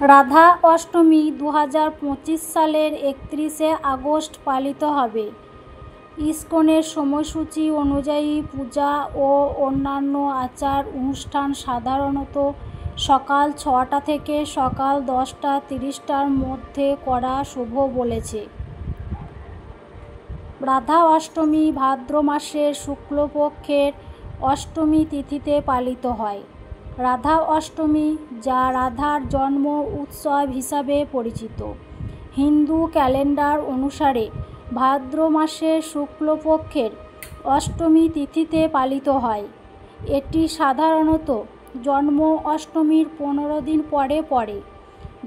রাধা অষ্টমী 2025 সালের 31শে আগস্ট পালিত হবে। ইসকনের সময়সূচি অনুযায়ী পূজা ও অন্যান্য আচার অনুষ্ঠান সাধারণত সকাল 6টা থেকে সকাল 10:30টার মধ্যে করা শুভ বলেছে। রাধা অষ্টমী ভাদ্র মাসের শুক্লপক্ষের অষ্টমী তিথিতে পালিত হয়। রাধা অষ্টমী, যা রাধার জন্ম উৎসব হিসাবে পরিচিত, হিন্দু ক্যালেন্ডার অনুসারে ভাদ্র মাসের শুক্লপক্ষের অষ্টমী তিথিতে পালিত হয়। এটি সাধারণত জন্ম অষ্টমীর 15 দিন পরে পড়ে।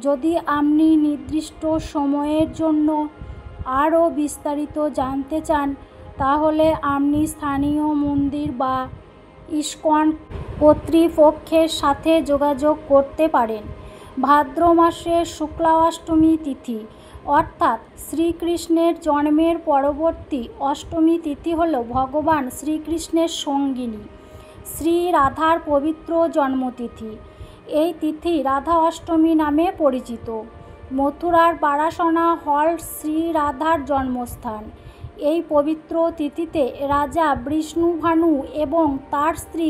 যদি আপনি নির্দিষ্ট সময়ের জন্য আরও বিস্তারিত জানতে চান, তাহলে আপনি স্থানীয় মন্দির বা ইসকন কর্তৃপক্ষের সাথে যোগাযোগ করতে পারেন। ভাদ্র মাসের শুক্লা অষ্টমী তিথি অর্থাৎ শ্রীকৃষ্ণের জন্মের পরবর্তী অষ্টমী তিথি হল ভগবান শ্রীকৃষ্ণের সঙ্গিনী শ্রী রাধার পবিত্র জন্মতিথি। এই তিথি রাধা অষ্টমী নামে পরিচিত। মথুরার বারাসনা হল শ্রী রাধার জন্মস্থান। এই পবিত্র তিথিতে রাজা বিষ্ণুভানু এবং তার স্ত্রী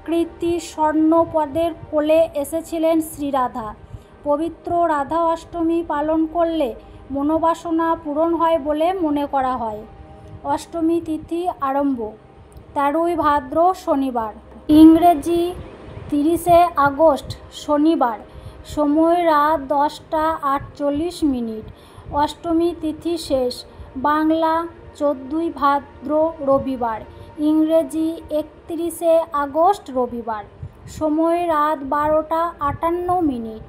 কৃতি স্বর্ণপদের কোলে এসেছিলেন শ্রীরাধা। পবিত্র রাধা অষ্টমী পালন করলে মনোবাসনা পূরণ হয় বলে মনে করা হয়। অষ্টমী তিথি আরম্ভ 13ই ভাদ্র শনিবার, ইংরেজি 30শে আগস্ট শনিবার, সময় রাত 10:48। অষ্টমী তিথি শেষ বাংলা 14ই ভাদ্র রবিবার, ইংরেজি 31শে আগস্ট রবিবার, সময় রাত 12:58।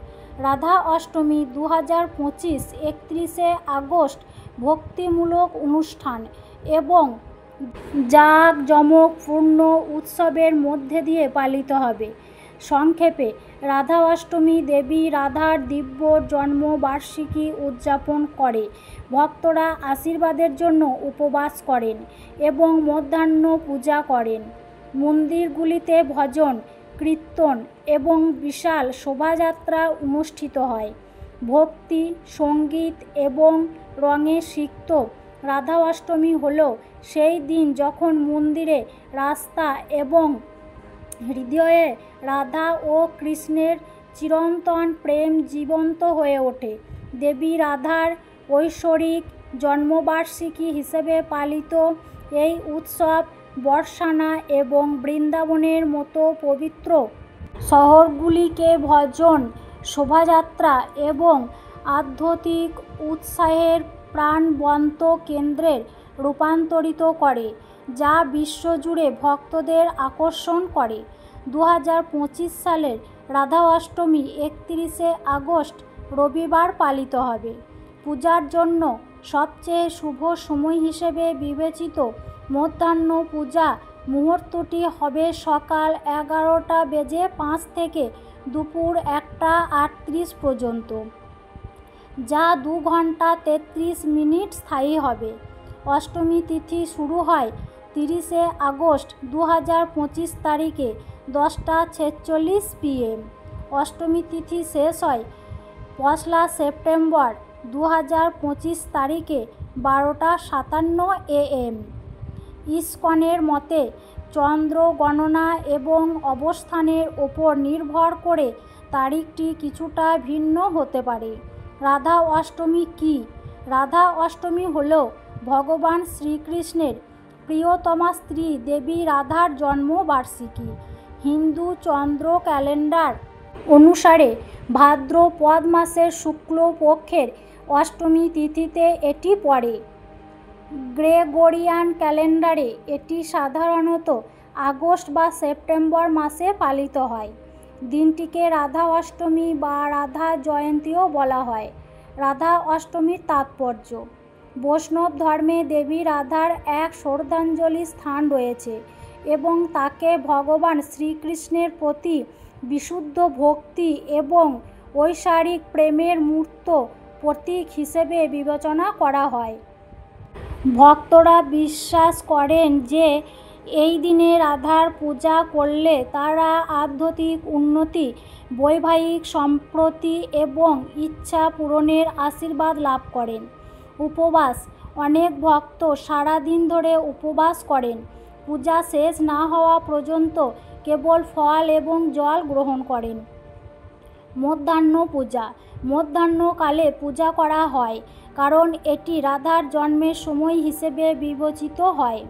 রাধা অষ্টমী 2025 31শে আগস্ট ভক্তিমূলক অনুষ্ঠান এবং জাঁকজমকপূর্ণ উৎসবের মধ্যে দিয়ে পালিত হবে। সংক্ষেপে, রাধা অষ্টমী দেবী রাধার দিব্য জন্মবার্ষিকী উদযাপন করে। ভক্তরা আশীর্বাদের জন্য উপবাস করেন এবং মধ্যাহ্ন পূজা করেন। মন্দিরগুলিতে ভজন, কীর্তন এবং বিশাল শোভাযাত্রা অনুষ্ঠিত হয়। ভক্তি, সঙ্গীত এবং রঙে সিক্ত রাধা অষ্টমী হল সেই দিন যখন মন্দিরে, রাস্তা এবং হৃদয়ে রাধা ও কৃষ্ণের চিরন্তন প্রেম জীবন্ত হয়ে ওঠে। দেবী রাধার ঐশ্বরিক জন্মবার্ষিকী হিসেবে পালিত এই উৎসব বর্ষানা এবং বৃন্দাবনের মতো পবিত্র শহরগুলিকে ভজন, শোভাযাত্রা এবং আধ্যাত্মিক উৎসাহের প্রাণবন্ত কেন্দ্রে রূপান্তরিত করে, যা বিশ্বজুড়ে ভক্তদের আকর্ষণ করে। 2025 সালের রাধা অষ্টমী 31শে আগস্ট রবিবার পালিত হবে। পূজার জন্য সবচেয়ে শুভ সময় হিসেবে বিবেচিত মধ্যাহ্ন পূজা মুহূর্তটি হবে সকাল 11:05 থেকে দুপুর 1:38 পর্যন্ত, যা 2 ঘন্টা 33 মিনিট স্থায়ী হবে। অষ্টমী তিথি শুরু হয় 30শে আগস্ট 2025 তারিখে 10:46 PM। অষ্টমী তিথি শেষ হয় 1লা সেপ্টেম্বর 2025 তারিখে 12:57 AM। ইসকনের মতে চন্দ্র গণনা এবং অবস্থানের ওপর নির্ভর করে তারিখটি কিছুটা ভিন্ন হতে পারে। রাধা অষ্টমী কী? রাধা অষ্টমী হল ভগবান শ্রীকৃষ্ণের প্রিয়তমা স্ত্রী দেবী রাধার জন্মবার্ষিকী। হিন্দু চন্দ্র ক্যালেন্ডার অনুসারে ভাদ্রপদ মাসের শুক্লপক্ষের অষ্টমী তিথিতে এটি পড়ে। গ্রেগরিয়ান ক্যালেন্ডারে এটি সাধারণত আগস্ট বা সেপ্টেম্বর মাসে পালিত হয়। দিনটিকে রাধা অষ্টমী বা রাধা জয়ন্তীও বলা হয়। রাধা অষ্টমীর তাৎপর্য: বৈষ্ণব ধর্মে দেবী রাধার এক শ্রদ্ধাঞ্জলি স্থান রয়েছে এবং তাকে ভগবান শ্রীকৃষ্ণের প্রতি বিশুদ্ধ ভক্তি এবং ঐশ্বরিক প্রেমের মূর্ত প্রতীক হিসেবে বিবেচনা করা হয়। ভক্তরা বিশ্বাস করেন যে এই দিনে রাধার পূজা করলে তারা আধ্যাত্মিক উন্নতি, বৈবাহিক সম্প্রীতি এবং ইচ্ছা পূরণের আশীর্বাদ লাভ করেন। উপবাস। অনেক ভক্ত সারা দিন ধরে উপবাস করেন। পূজা শেষ না হওয়া পর্যন্ত কেবল ফল এবং জল গ্রহণ করেন। মধ্যাহ্ন পূজা। মধ্যাহ্নকালে পূজা করা হয় কারণ এটি রাধার জন্মের সময় হিসেবে বিবেচিত হয়।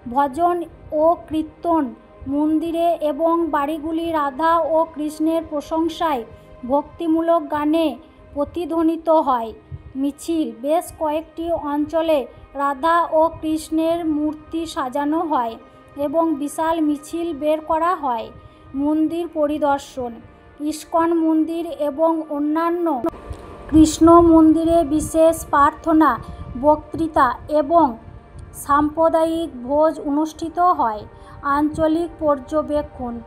ভজন ও কীর্তন। মন্দিরে এবং বাড়িগুলি রাধা ও কৃষ্ণের প্রশংসায় ভক্তিমূলক গানে প্রতিধ্বনিত হয়। মিছিল। বেশ কয়েকটি অঞ্চলে রাধা ও কৃষ্ণের মূর্তি সাজানো হয় এবং বিশাল মিছিল বের করা হয়। মন্দির পরিদর্শন। ইস্কন মন্দির এবং অন্যান্য কৃষ্ণ মন্দিরে বিশেষ প্রার্থনা, বক্তৃতা এবং সাম্প্রদায়িক ভোজ অনুষ্ঠিত হয়। আঞ্চলিক পর্যবেক্ষণ।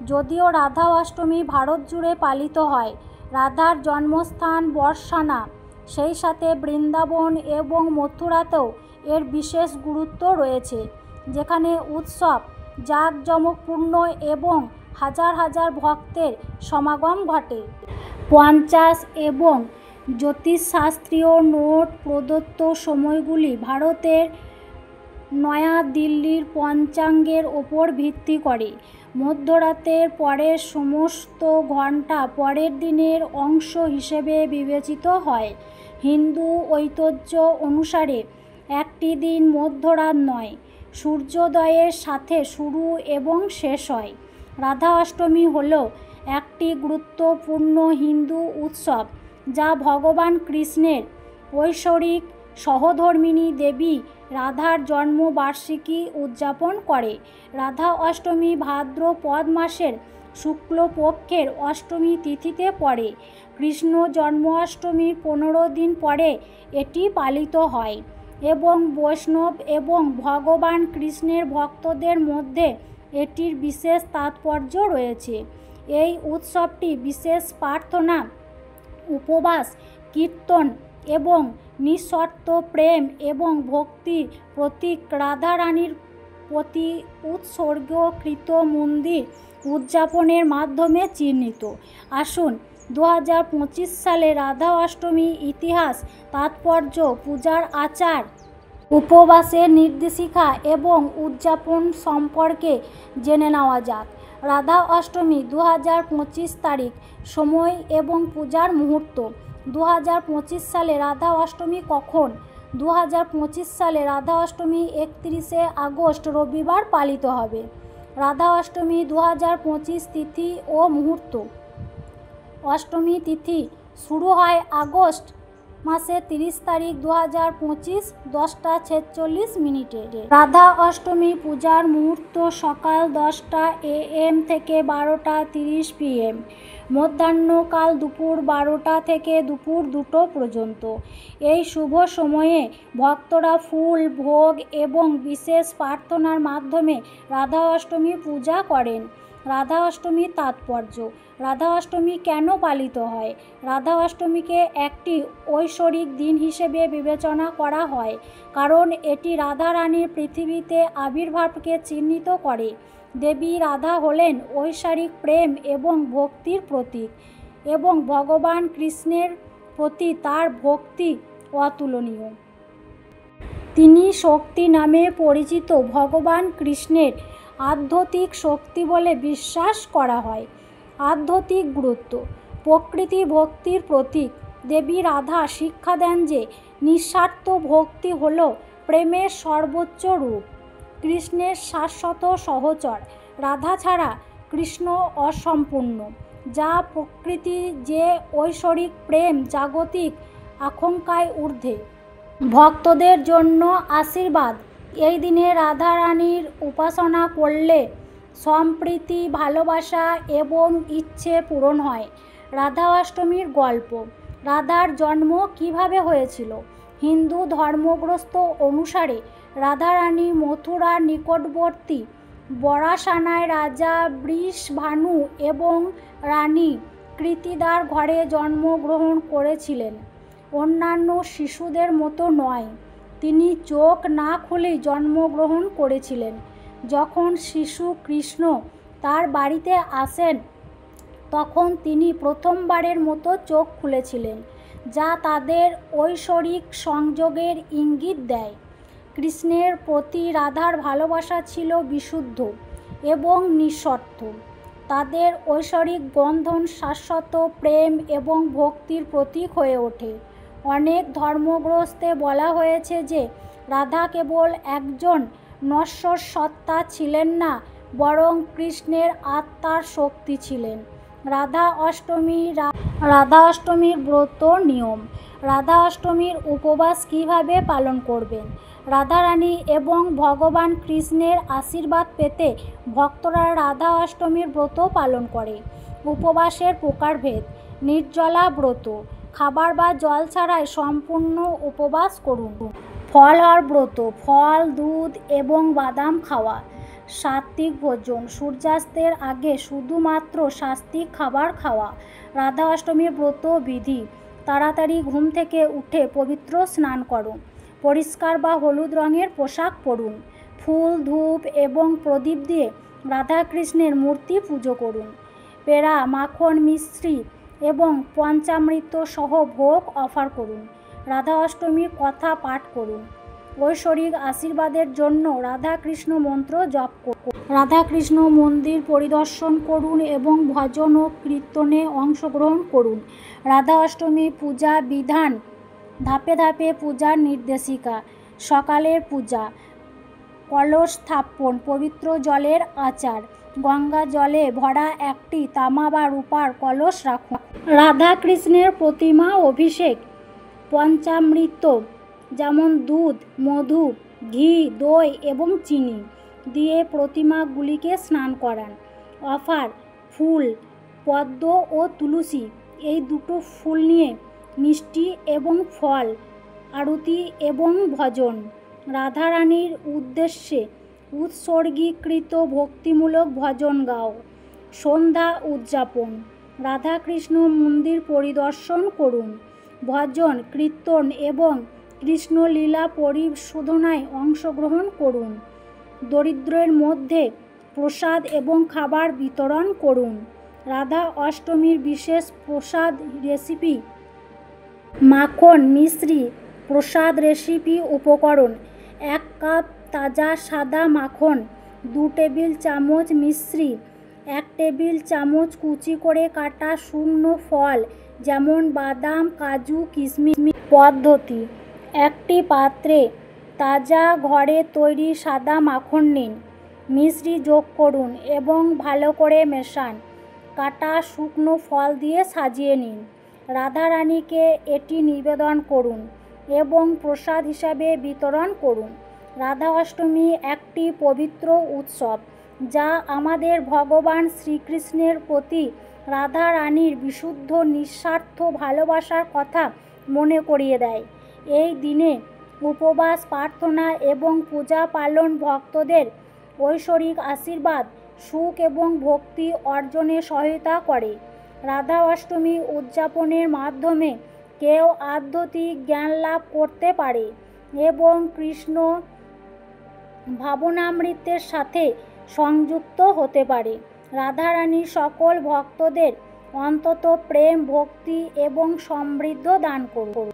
যদিও রাধা অষ্টমী ভারত জুড়ে পালিত হয়, রাধার জন্মস্থান বর্ষানা, সেই সাথে বৃন্দাবন এবং মথুরাতেও এর বিশেষ গুরুত্ব রয়েছে, যেখানে উৎসব জাঁকজমকপূর্ণ এবং হাজার হাজার ভক্তের সমাগম ঘটে। পঞ্চাশ এবং জ্যোতিষশাস্ত্রীয় নোট প্রদত্ত সময়গুলি ভারতের নয়াদিল্লির পঞ্চাঙ্গের ওপর ভিত্তি করে। মধ্যরাতের পরের সমস্ত ঘণ্টা পরের দিনের অংশ হিসেবে বিবেচিত হয়। হিন্দু ঐতিহ্য অনুসারে একটি দিন মধ্যরাত নয়, সূর্যোদয়ের সাথে শুরু এবং শেষ হয়। রাধা অষ্টমী হল একটি গুরুত্বপূর্ণ হিন্দু উৎসব যা ভগবান কৃষ্ণের ঐশ্বরিক সহধর্মিণী দেবী রাধার জন্মবার্ষিকী উদযাপন করে। রাধা অষ্টমী ভাদ্রপদ মাসের শুক্লপক্ষের অষ্টমী তিথিতে পড়ে। কৃষ্ণ জন্মাষ্টমীর 15 দিন পরে এটি পালিত হয় এবং বৈষ্ণব এবং ভগবান কৃষ্ণের ভক্তদের মধ্যে এটির বিশেষ তাৎপর্য রয়েছে। এই উৎসবটি বিশেষ প্রার্থনা, উপবাস, কীর্তন এবং নিঃশর্ত প্রেম এবং ভক্তির প্রতীক রাধা রানীর প্রতি উৎসর্গকৃত মন্দির উদযাপনের মাধ্যমে চিহ্নিত। আসুন 2025 সালে রাধা অষ্টমী ইতিহাস, তাৎপর্য, পূজার আচার, উপবাসের নির্দেশিকা এবং উদযাপন সম্পর্কে জেনে নেওয়া যাক। রাধা অষ্টমী 2025 তারিখ, সময় এবং পূজার মুহূর্ত। 2025 সালে রাধা অষ্টমী কখন? 2025 সালে রাধা অষ্টমী 31শে আগস্ট রবিবার পালিত হবে। রাধা অষ্টমী 2025 তিথি ও মুহূর্ত। অষ্টমী তিথি শুরু হয় আগস্ট মাসের 30 তারিখ 2025 10টা 46 মিনিটে। রাধা অষ্টমী পূজার মুহূর্ত সকাল 10টা AM থেকে 12টা 30 PM। মধ্যাহ্নকাল দুপুর 12টা থেকে দুপুর 2টো পর্যন্ত। এই শুভ সময়ে ভক্তরা ফুল, ভোগ এবং বিশেষ প্রার্থনার মাধ্যমে রাধা অষ্টমী পূজা করেন। রাধা অষ্টমীর তাৎপর্য। রাধা অষ্টমী কেন পালিত হয়? রাধা অষ্টমীকে একটি ঐশ্বরিক দিন হিসেবে বিবেচনা করা হয় কারণ এটি রাধা রানীর পৃথিবীতে আবির্ভাবকে চিহ্নিত করে। দেবী রাধা হলেন ঐশ্বরিক প্রেম এবং ভক্তির প্রতীক এবং ভগবান কৃষ্ণের প্রতি তার ভক্তি অতুলনীয়। তিনি শক্তি নামে পরিচিত। ভগবান কৃষ্ণের আধ্যাত্মিক শক্তি বলে বিশ্বাস করা হয়। আধ্যাত্মিক গুরুত্ব। প্রকৃতি ভক্তির প্রতীক। দেবী রাধা শিক্ষা দেন যে নিঃস্বার্থ ভক্তি হল প্রেমের সর্বোচ্চ রূপ। কৃষ্ণের শাশ্বত সহচর। রাধা ছাড়া কৃষ্ণ অসম্পূর্ণ, যা প্রকৃতি যে ঐশ্বরিক প্রেম জাগতিক আকাঙ্ক্ষায় ঊর্ধ্বে। ভক্তদের জন্য আশীর্বাদ। এই দিনে রাধা রানীর উপাসনা করলে সম্প্রীতি, ভালোবাসা এবং ইচ্ছে পূরণ হয়। রাধা অষ্টমীর গল্প। রাধার জন্ম কিভাবে হয়েছিল? হিন্দু ধর্মগ্রন্থ অনুসারে রাধা রানী মথুরার নিকটবর্তী বরাসানায় রাজা বৃষভানু এবং রানী কৃতিদার ঘরে জন্মগ্রহণ করেছিলেন। অন্যান্য শিশুদের মতো নয়, তিনি চোখ না খুলেই জন্মগ্রহণ করেছিলেন। যখন শিশু কৃষ্ণ তার বাড়িতে আসেন তখন তিনি প্রথমবারের মতো চোখ খুলেছিলেন, যা তাদের ঐশ্বরিক সংযোগের ইঙ্গিত দেয়। কৃষ্ণের প্রতি রাধার ভালোবাসা ছিল বিশুদ্ধ এবং নিঃস্বার্থ। তাদের ঐশ্বরিক বন্ধন শাশ্বত প্রেম এবং ভক্তির প্রতীক হয়ে ওঠে। অনেক ধর্মগ্রন্থে বলা হয়েছে যে রাধা কেবল একজন নশ্বর সত্তা ছিলেন না, বরং কৃষ্ণের আত্মার শক্তি ছিলেন। রাধা অষ্টমীর ব্রত নিয়ম। রাধা অষ্টমীর উপবাস কিভাবে পালন করবেন? রাধারানী এবং ভগবান কৃষ্ণের আশীর্বাদ পেতে ভক্তরা রাধা অষ্টমীর ব্রত পালন করে। উপবাসের প্রকারভেদ। নির্জলা ব্রত, খাবার বা জল ছাড়াই সম্পূর্ণ উপবাস করুন। ফলহার ব্রত, ফল, দুধ এবং বাদাম খাওয়া। সাত্ত্বিক ভোজন, সূর্যাস্তের আগে শুধুমাত্র সাত্ত্বিক খাবার খাওয়া। রাধা অষ্টমীর ব্রত বিধি। তাড়াতাড়ি ঘুম থেকে উঠে পবিত্র স্নান করুন। পরিষ্কার বা হলুদ রঙের পোশাক পরুন। ফুল, ধূপ এবং প্রদীপ দিয়ে রাধা কৃষ্ণের মূর্তি পুজো করুন। পেড়া, মাখন, মিশ্রি এবং পঞ্চামৃত সহ ভোগ অফার করুন। রাধা অষ্টমীর কথা পাঠ করুন। ঐশ্বরিক আশীর্বাদের জন্য রাধা কৃষ্ণ মন্ত্র জপ করুন। রাধা কৃষ্ণ মন্দির পরিদর্শন করুন এবং ভজন ও কীর্তনে অংশগ্রহণ করুন। রাধা অষ্টমী পূজা বিধান। ধাপে ধাপে পূজার নির্দেশিকা। সকালের পূজা। কলস স্থাপন, পবিত্র জলের আচার। গঙ্গা জলে ভরা একটি তামা বা রূপার কলস রাখুন। রাধা কৃষ্ণের প্রতিমা অভিষেক। পঞ্চামৃত যেমন দুধ, মধু, ঘি, দই এবং চিনি দিয়ে প্রতিমাগুলিকে স্নান করান। অফার, ফুল, পদ্ম ও তুলসী, এই দুটো ফুল নিয়ে মিষ্টি এবং ফল, আরতি এবং ভজন। রাধারানীর উদ্দেশ্যে উৎসর্গীকৃত ভক্তিমূলক ভজন গাও। সন্ধ্যা উদযাপন। রাধাকৃষ্ণ মন্দির পরিদর্শন করুন। ভজন, কীর্তন এবং কৃষ্ণলীলা পরিশোধনায় অংশগ্রহণ করুন। দরিদ্রের মধ্যে প্রসাদ এবং খাবার বিতরণ করুন। রাধা অষ্টমীর বিশেষ প্রসাদ রেসিপি। মাখন, মিশ্রি প্রসাদ রেসিপি উপকরণ: 1 কাপ তাজা সাদা মাখন, 2 টেবিল চামচ মিশ্রি, 1 টেবিল চামচ কুচি করে কাটা শুকনো ফল যেমন বাদাম, কাজু, কিশমিশ। পদ্ধতি: একটি পাত্রে তাজা ঘরে তৈরি সাদা মাখন নিন, মিশ্রি যোগ করুন এবং ভালো করে মেশান। কাটা শুকনো ফল দিয়ে সাজিয়ে নিন। রাধারানীকে এটি নিবেদন করুন এবং প্রসাদ হিসাবে বিতরণ করুন। রাধা অষ্টমী একটি পবিত্র উৎসব যা আমাদের ভগবান শ্রীকৃষ্ণের প্রতি রাধারানীর বিশুদ্ধ নিঃস্বার্থ ভালোবাসার কথা মনে করিয়ে দেয়। এই দিনে উপবাস, প্রার্থনা এবং পূজা পালন ভক্তদের ঐশ্বরিক আশীর্বাদ, সুখ এবং ভক্তি অর্জনে সহায়তা করে। রাধা অষ্টমী উদযাপনের মাধ্যমে কেউ আধ্যাত্মিক জ্ঞান লাভ করতে পারে এবং কৃষ্ণ ভাবনামৃতের সাথে সংযুক্ত হতে পারে। রাধারানী সকল ভক্তদের অনন্ত প্রেম, ভক্তি এবং সমৃদ্ধি দান করুন।